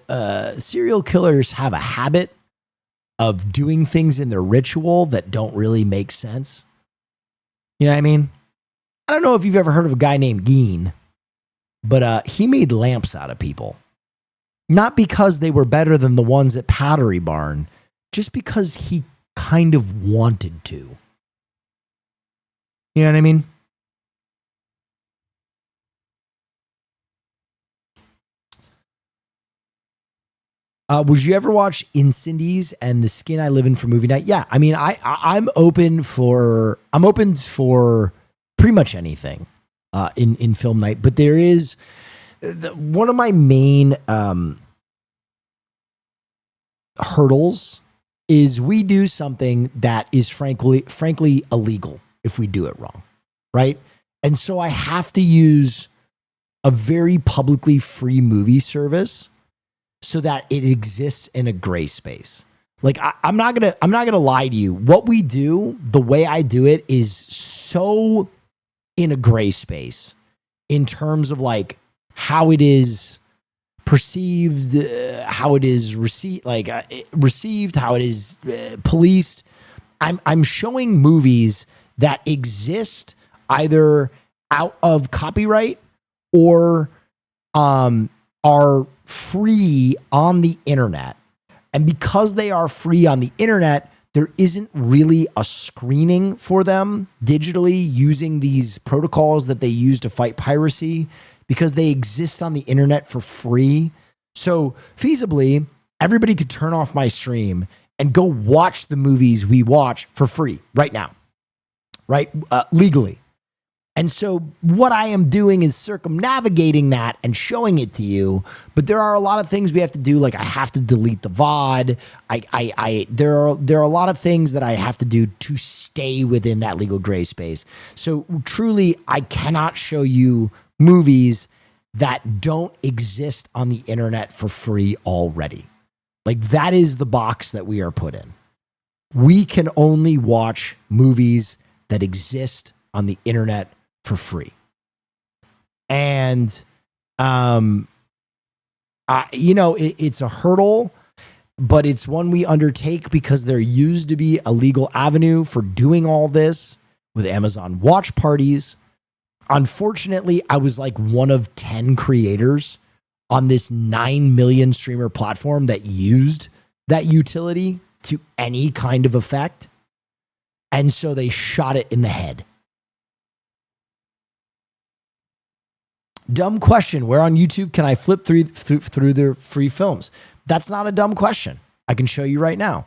serial killers have a habit of doing things in their ritual that don't really make sense. You know what I mean? I don't know if you've ever heard of a guy named Geen, but he made lamps out of people. Not because they were better than the ones at Pottery Barn, just because he kind of wanted to. You know what I mean? Would you ever watch Incendies and The Skin I Live in for movie night? Yeah, I mean, I'm open for pretty much anything in film night, but there is one of my main hurdles is we do something that is frankly illegal if we do it wrong, right? And so I have to use a very publicly free movie service so that it exists in a gray space. Like I'm not gonna lie to you. What we do, the way I do it, is so in a gray space in terms of like how it is perceived, how it is received, how it is policed. I'm showing movies that exist either out of copyright or are free on the internet. And because they are free on the internet, there isn't really a screening for them digitally using these protocols that they use to fight piracy because they exist on the internet for free. So feasibly, everybody could turn off my stream and go watch the movies we watch for free right now, right? Legally. And so what I am doing is circumnavigating that and showing it to you. But there are a lot of things we have to do. Like I have to delete the VOD. There are a lot of things that I have to do to stay within that legal gray space. So truly, I cannot show you movies that don't exist on the internet for free already. Like that is the box that we are put in. We can only watch movies that exist on the internet for free. And, it's a hurdle, but it's one we undertake because there used to be a legal avenue for doing all this with Amazon watch parties. Unfortunately, I was like one of 10 creators on this 9 million streamer platform that used that utility to any kind of effect. And so they shot it in the head. Dumb question. Where on YouTube can I flip through their free films? That's not a dumb question. I can show you right now.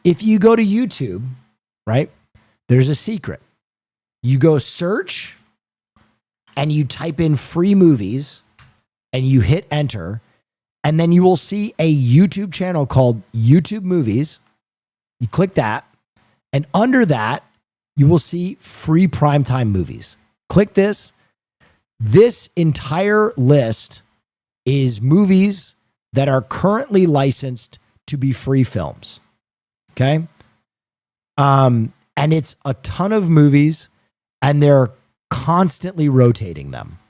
If you go to YouTube, right, there's a secret. You go search and you type in free movies and you hit enter, and then you will see a YouTube channel called YouTube Movies. You click that, and under that, you will see free primetime movies. Click this. This entire list is movies that are currently licensed to be free films. Okay. And it's a ton of movies and they're constantly rotating them.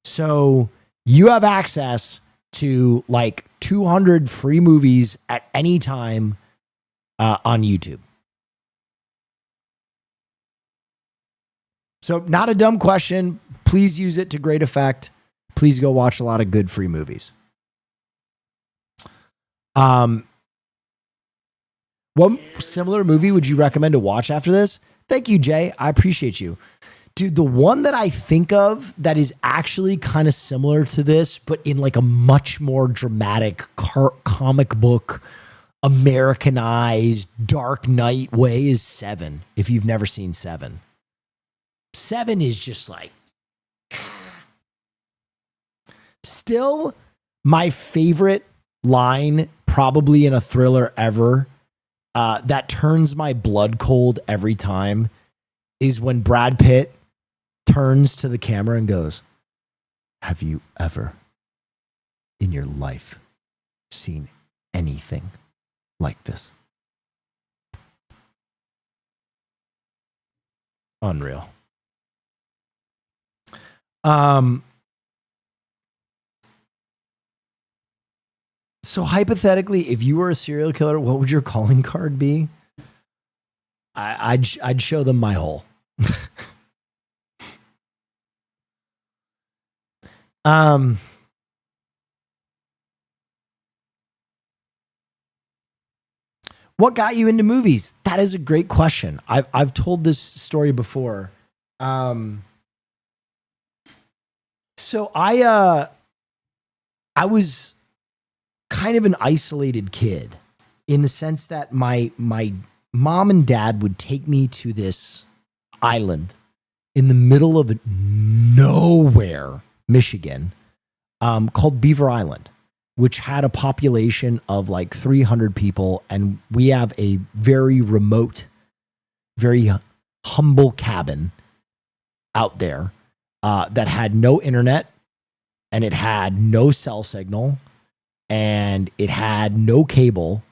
So you have access to like 200 free movies at any time on YouTube. So not a dumb question. Please use it to great effect. Please go watch a lot of good free movies. What similar movie would you recommend to watch after this? Thank you, Jay. I appreciate you. Dude, the one that I think of that is actually kind of similar to this, but in like a much more dramatic comic book, Americanized, Dark Knight way is Seven, if you've never seen Seven. Seven is just like, still my favorite line probably in a thriller ever that turns my blood cold every time is when Brad Pitt turns to the camera and goes, "Have you ever in your life seen anything like this?" Unreal. So hypothetically, if you were a serial killer, what would your calling card be? I'd show them my hole. What got you into movies? That is a great question. I've told this story before. So I was kind of an isolated kid in the sense that my mom and dad would take me to this island in the middle of nowhere, Michigan, called Beaver Island, which had a population of like 300 people. And we have a very remote, very humble cabin out there that had no internet, and it had no cell signal, and it had no cable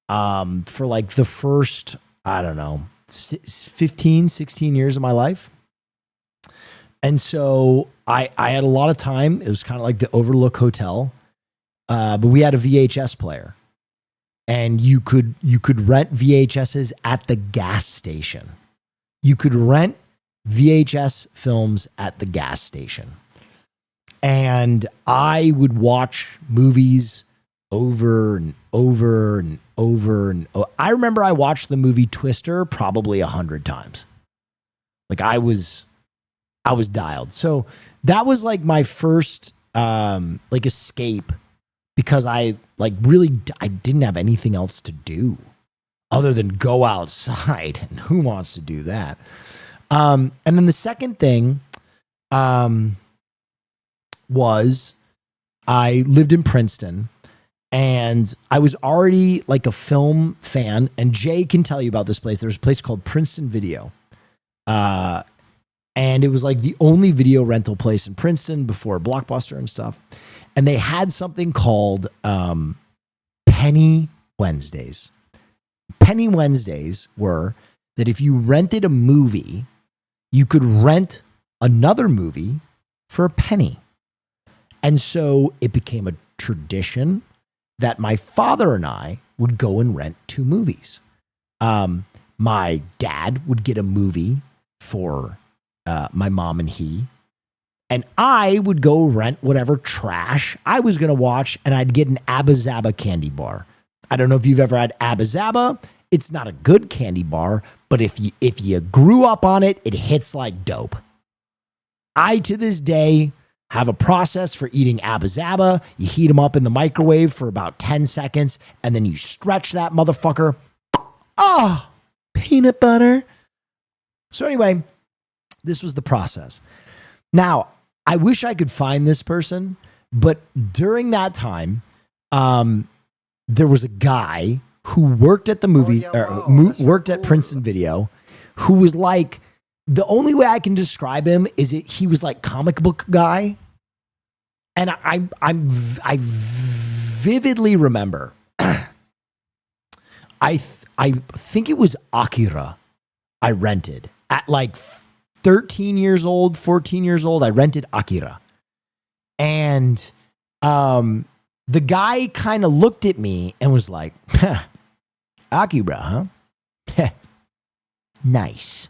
for like the first, I don't know, 15, 16 years of my life. And so I had a lot of time. It was kind of like the Overlook Hotel, but we had a VHS player, and you could rent VHSs at the gas station. You could rent VHS films at the gas station. And I would watch movies over and over and over and over. I remember I watched the movie Twister probably 100 times. Like I was dialed. So that was like my first like escape, because I didn't have anything else to do other than go outside, and who wants to do that? And then the second thing was I lived in Princeton, and I was already like a film fan, and Jay can tell you about this place. There's a place called Princeton Video. And it was like the only video rental place in Princeton before Blockbuster and stuff. And they had something called Penny Wednesdays. Penny Wednesdays were that if you rented a movie, you could rent another movie for a penny. And so it became a tradition that my father and I would go and rent two movies. My dad would get a movie for my mom and he, and I would go rent whatever trash I was going to watch, and I'd get an Abba Zaba candy bar. I don't know if you've ever had Abba Zaba. It's not a good candy bar, but if you grew up on it, it hits like dope. I, to this day, have a process for eating Abba Zaba. You heat them up in the microwave for about 10 seconds, and then you stretch that motherfucker. Oh, peanut butter. So anyway, this was the process. Now, I wish I could find this person, but during that time, there was a guy who worked at the movie, worked at Princeton Video, who was like, the only way I can describe him is he was like comic book guy. And I vividly remember, I think it was Akira I rented at like 13 years old, 14 years old. I rented Akira. And the guy kind of looked at me and was like, Akira, huh? Nice.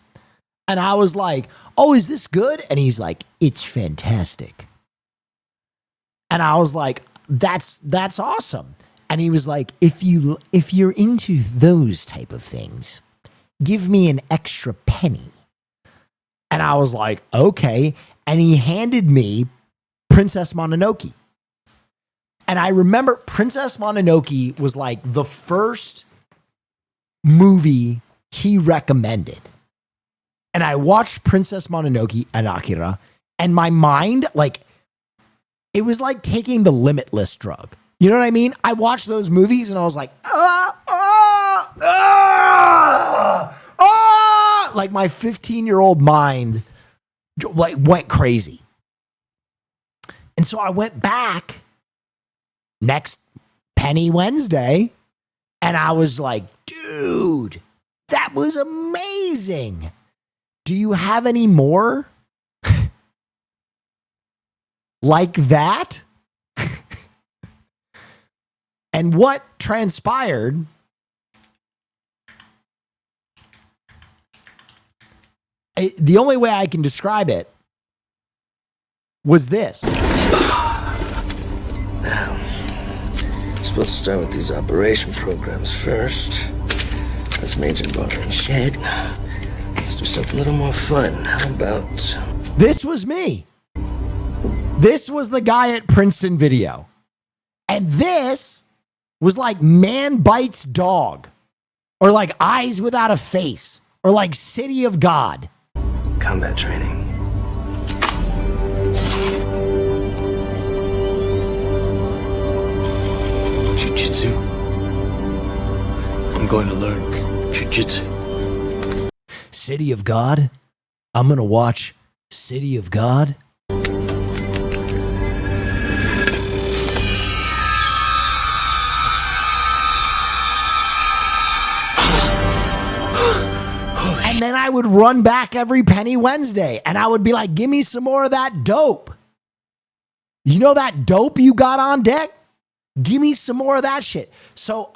And I was like, oh, is this good? And he's like, it's fantastic. And I was like, that's awesome. And he was like, if you're into those type of things, give me an extra penny. And I was like, okay. And he handed me Princess Mononoke. And I remember Princess Mononoke was like the first movie he recommended. And I watched Princess Mononoke and Akira, and my mind, like, it was like taking the Limitless drug. You know what I mean? I watched those movies and I was like, like my 15-year-old mind like went crazy. And so I went back next Penny Wednesday, and I was like, dude, that was amazing. Do you have any more like that? And what transpired the only way I can describe it was this. Now, I'm supposed to start with these operation programs first. That's Major Bar and shit. Let's do something a little more fun. How about... This was me. This was the guy at Princeton Video. And this was like Man Bites Dog. Or like Eyes Without a Face. Or like City of God. combat training. Jiu-jitsu. I'm going to learn jiu-jitsu. City of God? I'm going to watch City of God? And then I would run back every Penny Wednesday and I would be like, give me some more of that dope. You know that dope you got on deck? Give me some more of that shit. So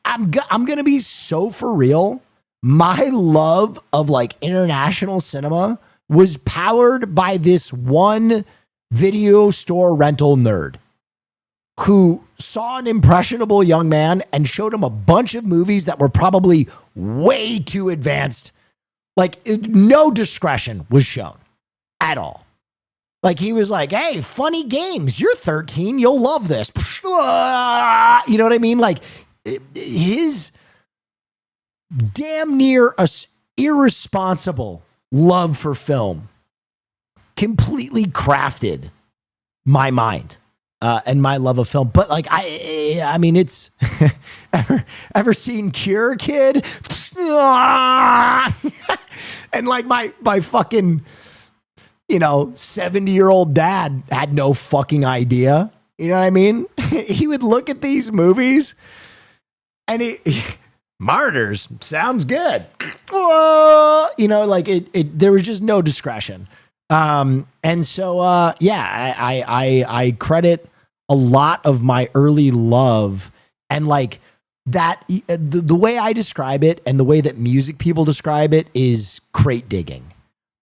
I'm going to be so for real. My love of like international cinema was powered by this one video store rental nerd who saw an impressionable young man and showed him a bunch of movies that were probably way too advanced. Like no discretion was shown at all. Like he was like, hey, funny games. You're 13. You'll love this. You know what I mean? Like his damn near irresponsible love for film completely crafted my mind and my love of film. But like, I mean, it's ever seen Cure, kid? And like my fucking, 70-year-old dad had no fucking idea. You know what I mean? He would look at these movies and Martyrs sounds good. There was just no discretion. And so, I credit a lot of my early love and like that, the way I describe it and the way that music people describe it is crate digging.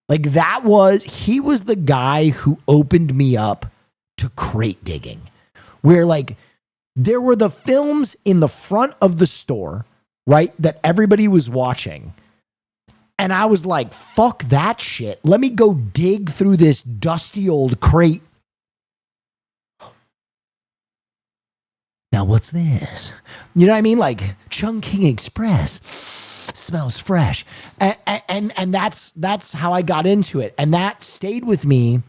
Like he was the guy who opened me up to crate digging, where like there were the films in the front of the store, right, that everybody was watching. And I was like, fuck that shit. Let me go dig through this dusty old crate. Now, what's this? You know what I mean? Like Chungking Express smells fresh. And that's how I got into it. And that stayed with me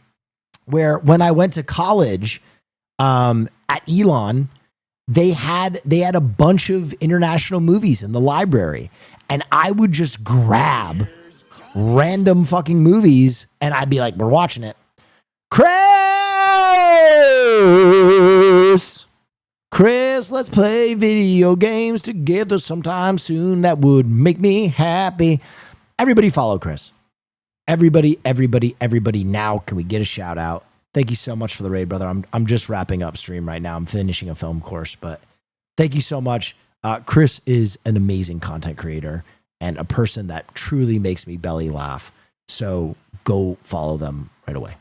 where when I went to college at Elon, they had a bunch of international movies in the library. And I would just grab random fucking movies and I'd be like, we're watching it. Chris, let's play video games together sometime soon. That would make me happy. Everybody follow Chris. Everybody. Now, can we get a shout out? Thank you so much for the raid, brother. I'm just wrapping up stream right now. I'm finishing a film course, but thank you so much. Chris is an amazing content creator and a person that truly makes me belly laugh. So go follow them right away.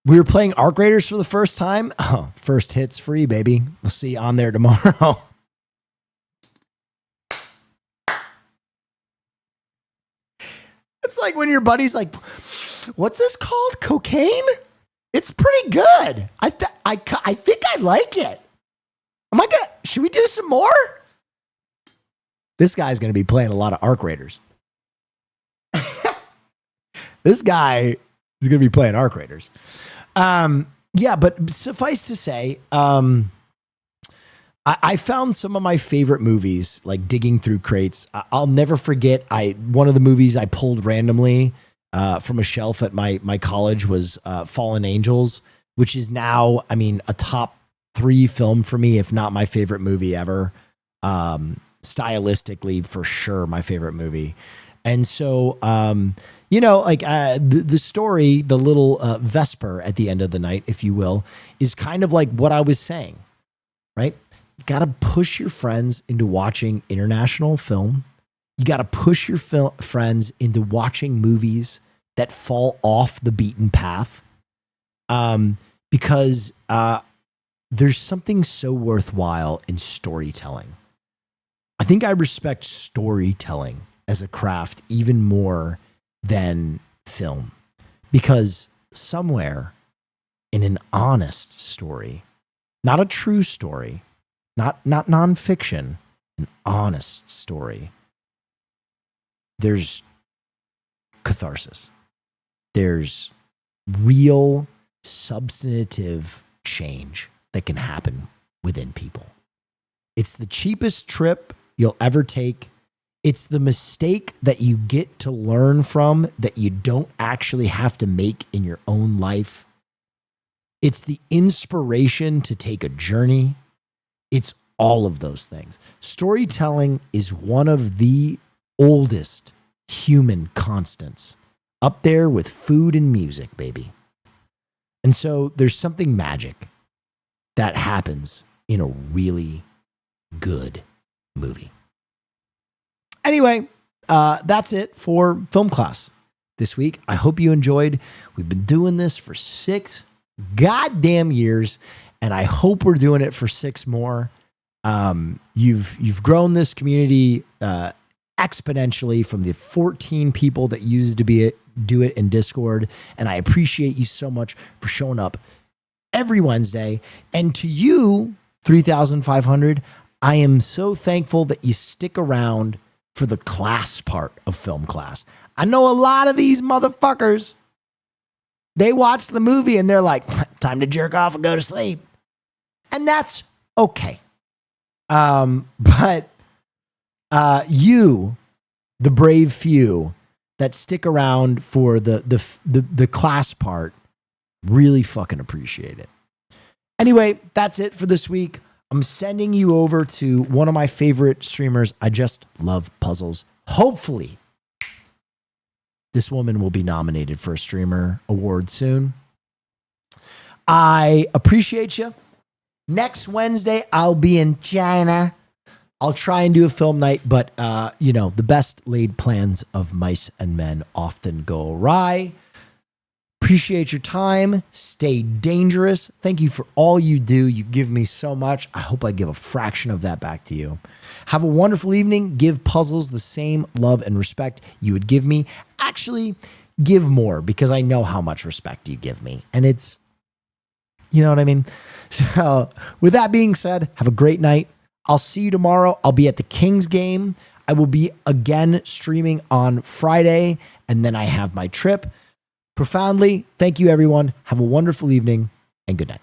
We were playing Arc Raiders for the first time. Oh, first hit's free, baby. We'll see you on there tomorrow. It's like when your buddy's like, what's this called? Cocaine? It's pretty good. I think I like it. Should we do some more? This guy's going to be playing a lot of Arc Raiders. This guy is going to be playing Arc Raiders. But suffice to say, I found some of my favorite movies, like digging through crates. I'll never forget, one of the movies I pulled randomly from a shelf at my college was Fallen Angels, which is now, a top 3 film for me, if not my favorite movie ever. Stylistically, for sure, my favorite movie. And so, the story, the little Vesper at the end of the night, if you will, is kind of like what I was saying, right? You got to push your friends into watching international film. You got to push your friends into watching movies that fall off the beaten path. Because there's something so worthwhile in storytelling. I think I respect storytelling as a craft even more than film, because somewhere in an honest story, not a true story, not nonfiction, an honest story, there's catharsis. There's real substantive change that can happen within people. It's the cheapest trip you'll ever take. It's the mistake that you get to learn from that you don't actually have to make in your own life. It's the inspiration to take a journey. It's all of those things. Storytelling is one of the oldest human constants, up there with food and music, baby. And so there's something magic that happens in a really good movie. Anyway, that's it for film class this week. I hope you enjoyed. We've been doing this for 6 goddamn years, and I hope we're doing it for 6 more. You've grown this community exponentially from the 14 people that used to do it in Discord, and I appreciate you so much for showing up every Wednesday. And to you, 3,500, I am so thankful that you stick around for the class part of film class. I know a lot of these motherfuckers, they watch the movie and they're like, time to jerk off and go to sleep. And that's okay. But you, the brave few that stick around for the class part, really fucking appreciate it. Anyway, that's it for this week. I'm sending you over to one of my favorite streamers. I just love puzzles. Hopefully, this woman will be nominated for a streamer award soon. I appreciate you. Next Wednesday, I'll be in China. I'll try and do a film night, but the best laid plans of mice and men often go awry. Appreciate your time. Stay dangerous. Thank you for all you do. You give me so much. I hope I give a fraction of that back to you. Have a wonderful evening. Give puzzles the same love and respect you would give me. Actually, give more, because I know how much respect you give me. And it's, you know what I mean? So with that being said, have a great night. I'll see you tomorrow. I'll be at the Kings game. I will be again streaming on Friday, and then I have my trip. Profoundly, thank you, everyone. Have a wonderful evening, and good night.